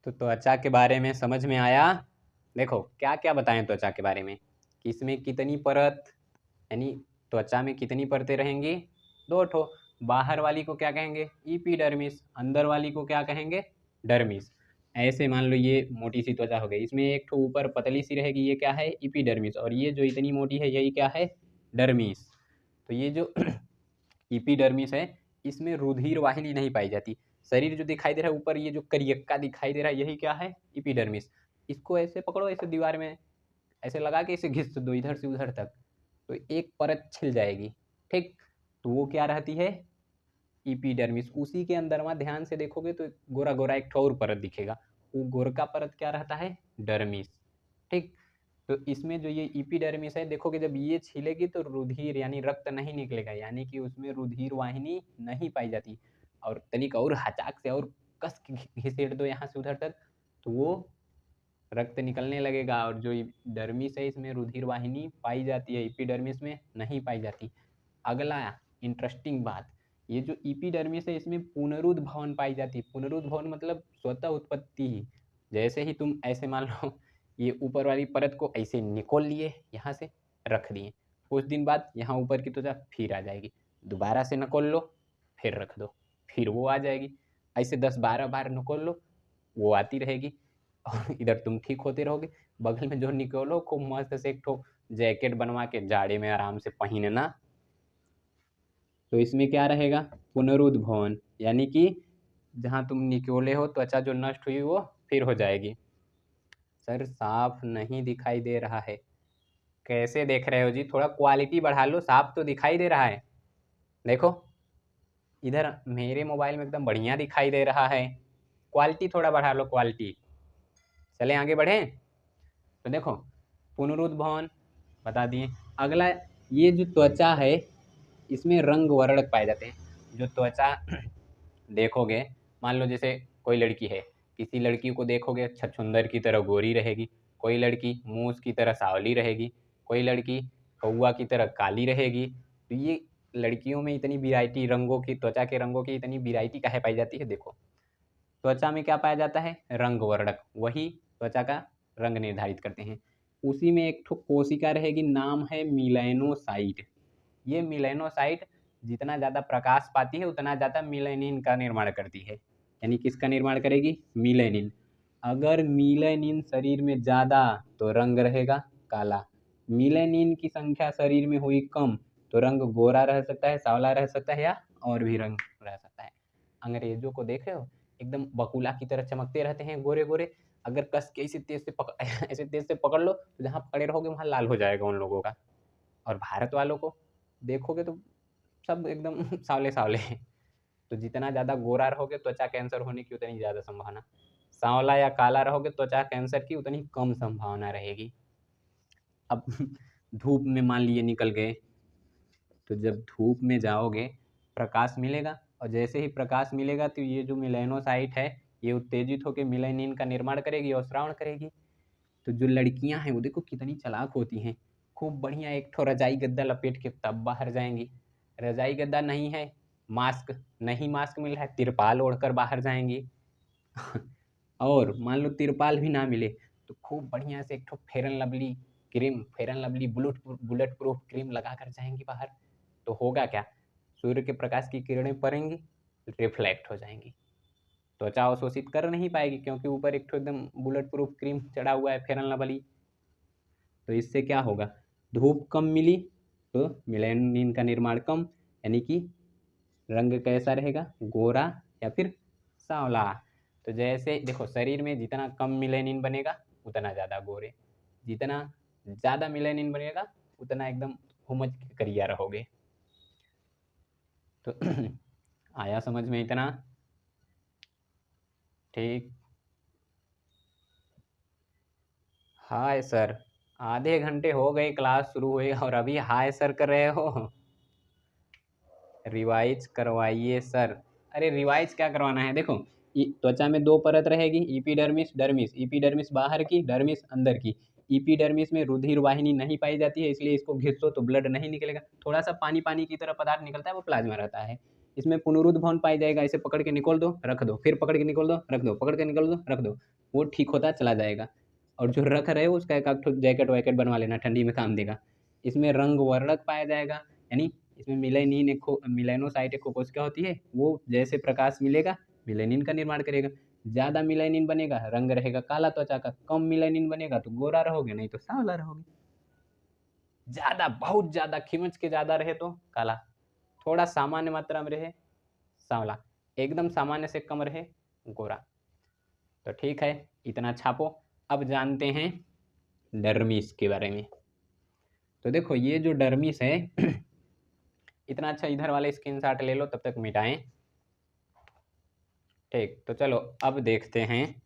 तो त्वचा के बारे में समझ में आया। देखो क्या क्या बताएं त्वचा के बारे में कि इसमें कितनी परत, यानी त्वचा में कितनी परतें रहेंगी, दो ठो। बाहर वाली को क्या कहेंगे, ईपीडर्मिस, अंदर वाली को क्या कहेंगे, डर्मिस। ऐसे मान लो ये मोटी सी त्वचा हो गई, इसमें एक ठो ऊपर पतली सी रहेगी, ये क्या है, ईपीडर्मिस, और ये जो इतनी मोटी है यही क्या है, डर्मिस। तो ये जो ईपीडर्मिस है इसमें रुधिर वाहिनी नहीं पाई जाती। शरीर जो दिखाई दे रहा है ऊपर, ये जो करियक्का दिखाई दे रहा है यही क्या है, ईपीडर्मिस। इसको ऐसे पकड़ो, ऐसे दीवार में ऐसे लगा के इसे घिस दो इधर से उधर तक, तो एक परत छिल जाएगी। ठीक, तो वो क्या रहती है, ईपीडर्मिस। उसी के अंदर वहाँ ध्यान से देखोगे तो गोरा गोरा एक और परत दिखेगा, वो गोरका परत क्या रहता है, डर्मिस। ठीक, तो इसमें जो ये ईपीडर्मिस है, देखोगे जब ये छिलेगी तो रुधिर यानी रक्त नहीं निकलेगा, यानी कि उसमें रुधिर वाहिनी नहीं पाई जाती। और तनिक और हचाक से और कस के घिसेड़ दो यहाँ से उधर तक, तो वो रक्त निकलने लगेगा। और जो डर्मिस है इसमें रुधिर वाहिनी पाई जाती है, ईपीडर्मिस में नहीं पाई जाती। अगला इंटरेस्टिंग बात, ये जो ईपीडर्मिस है इसमें पुनरुद्ध भवन पाई जाती है। पुनरुद्ध भवन मतलब स्वतः उत्पत्ति ही। जैसे ही तुम ऐसे मान लो ये ऊपर वाली परत को ऐसे निकोल लिए, यहाँ से रख दिए, कुछ दिन बाद यहाँ ऊपर की त्वचा फिर आ जाएगी, दोबारा से नकोल लो, फिर रख दो, फिर वो आ जाएगी। ऐसे 10-12 बार नकोल लो, वो आती रहेगी, और इधर तुम ठीक होते रहोगे। बगल में जो निकोलो खूब मस्त से एक ठो जैकेट बनवा के जाड़े में आराम से पहनना। तो इसमें क्या रहेगा, पुनरुद्ध भवन, यानी कि जहाँ तुम निकोले हो त्वचा जो नष्ट हुई वो फिर हो जाएगी। सर साफ नहीं दिखाई दे रहा है। कैसे देख रहे हो जी, थोड़ा क्वालिटी बढ़ा लो, साफ तो दिखाई दे रहा है। देखो इधर मेरे मोबाइल में एकदम बढ़िया दिखाई दे रहा है, क्वालिटी थोड़ा बढ़ा लो, क्वालिटी। चले आगे बढ़ें। तो देखो पुनरुद्ध भवन बता दिए। अगला, ये जो त्वचा है इसमें रंग वर्णक पाए जाते हैं। जो त्वचा देखोगे, मान लो जैसे कोई लड़की है, किसी लड़की को देखोगे छछूंदर की तरह गोरी रहेगी, कोई लड़की मूस की तरह सांवली रहेगी, कोई लड़की कौआ की तरह काली रहेगी। तो ये लड़कियों में इतनी वैरायटी रंगों की, त्वचा के रंगों की इतनी वैरायटी काहे पाई जाती है। देखो त्वचा में क्या पाया जाता है, रंग वर्णक, वही त्वचा का रंग निर्धारित करते हैं। उसी में एक ठो कोशिका रहेगी, नाम है मिलेनोसाइट। ये मिलेनोसाइट जितना ज़्यादा प्रकाश पाती है उतना ज़्यादा मिलेनिन का निर्माण करती है। यानी किसका निर्माण करेगी, मिलेनिन। अगर मिलेनिन शरीर में ज़्यादा तो रंग रहेगा काला, मिलेनिन की संख्या शरीर में हुई कम तो रंग गोरा रह सकता है, सांवला रह सकता है, या और भी रंग रह सकता है। अंग्रेजों को देखे हो, एकदम बकुला की तरह चमकते रहते हैं गोरे गोरे। अगर कस के ऐसे तेज से पकड़ ऐसे तेज से पकड़ लो तो जहाँ पकड़े रहोगे वहाँ लाल हो जाएगा उन लोगों का। और भारत वालों को देखोगे तो सब एकदम सावले सावले हैं। तो जितना ज़्यादा गोरा रहोगे त्वचा कैंसर होने की उतनी ज़्यादा संभावना, सांवला या काला रहोगे त्वचा कैंसर की उतनी कम संभावना रहेगी। अब धूप में मान लिए निकल गए, तो जब धूप में जाओगे प्रकाश मिलेगा, और जैसे ही प्रकाश मिलेगा तो ये जो मिलेनोसाइट है ये उत्तेजित होकर मिलेनिन का निर्माण करेगी और श्रावण करेगी। तो जो लड़कियां हैं वो देखो कितनी चालाक होती हैं, खूब बढ़िया एक ठो रजाई गद्दा लपेट के तब बाहर जाएंगी। रजाई गद्दा नहीं है, मास्क नहीं, मास्क मिल रहा है, तिरपाल ओढ़कर बाहर जाएंगी। और मान लो तिरपाल भी ना मिले तो खूब बढ़िया से एक ठो fair and lovely cream, fair and lovely bullet proof cream लगा कर जाएंगी बाहर। तो होगा क्या, सूर्य के प्रकाश की किरणें पड़ेंगी, रिफ्लेक्ट हो जाएंगी, त्वचा अवशोषित कर नहीं पाएगी क्योंकि ऊपर एक ठो एकदम बुलेट प्रूफ क्रीम चढ़ा हुआ है, फेयर एंड लवली। तो इससे क्या होगा, धूप कम मिली तो मेलानिन का निर्माण कम, यानी कि रंग कैसा रहेगा, गोरा या फिर सांवला। तो जैसे देखो शरीर में जितना कम मेलानिन बनेगा उतना ज़्यादा गोरे, जितना ज़्यादा मेलानिन बनेगा उतना एकदम हुमच के करिया रहोगे। तो आया समझ में इतना, ठीक। हाय सर, आधे घंटे हो गए क्लास शुरू हुए और अभी हाय सर कर रहे हो। रिवाइज करवाइए सर। अरे रिवाइज क्या करवाना है, देखो त्वचा में दो परत रहेगी, ईपीडर्मिस डर्मिस, ईपीडर्मिस बाहर की, डर्मिस अंदर की। ईपीडर्मिस में रुधिर वाहिनी नहीं पाई जाती है, इसलिए इसको घिसो तो ब्लड नहीं निकलेगा, थोड़ा सा पानी पानी की तरह पदार्थ निकलता है, वो प्लाज्मा रहता है। इसमें पुनरुद्ध भवन पाया जाएगा। इसे पकड़ के निकोल दो, रख दो, फिर पकड़ के निकोल दो, रख दो, पकड़ के निकोल दो, रख दो, वो ठीक होता चला जाएगा। और जो रख रहे हो उसका एक आध ठो जैकेट वैकेट बनवा लेना, ठंडी में काम देगा। इसमें रंग वर्णक पाया जाएगा, यानी इसमें मिलेनिन मिलेनोसाइट कोकोस क्या होती है, वो जैसे प्रकाश मिलेगा मिलेनिन का निर्माण करेगा। ज़्यादा मिलेनिन बनेगा रंग रहेगा काला त्वचा का, कम मिलेनिन बनेगा तो गोरा रहोगे, नहीं तो सांवला रहोगे। ज़्यादा बहुत ज़्यादा खिमच के ज़्यादा रहे तो काला, थोड़ा सामान्य मात्रा में रहे सांवला, एकदम सामान्य से कम रहे गोरा। तो ठीक है, इतना छापो। अब जानते हैं डर्मिस के बारे में। तो देखो ये जो डर्मिस है इतना अच्छा, इधर वाले स्क्रीनशॉट ले लो, तब तक मिटाएं। ठीक, तो चलो अब देखते हैं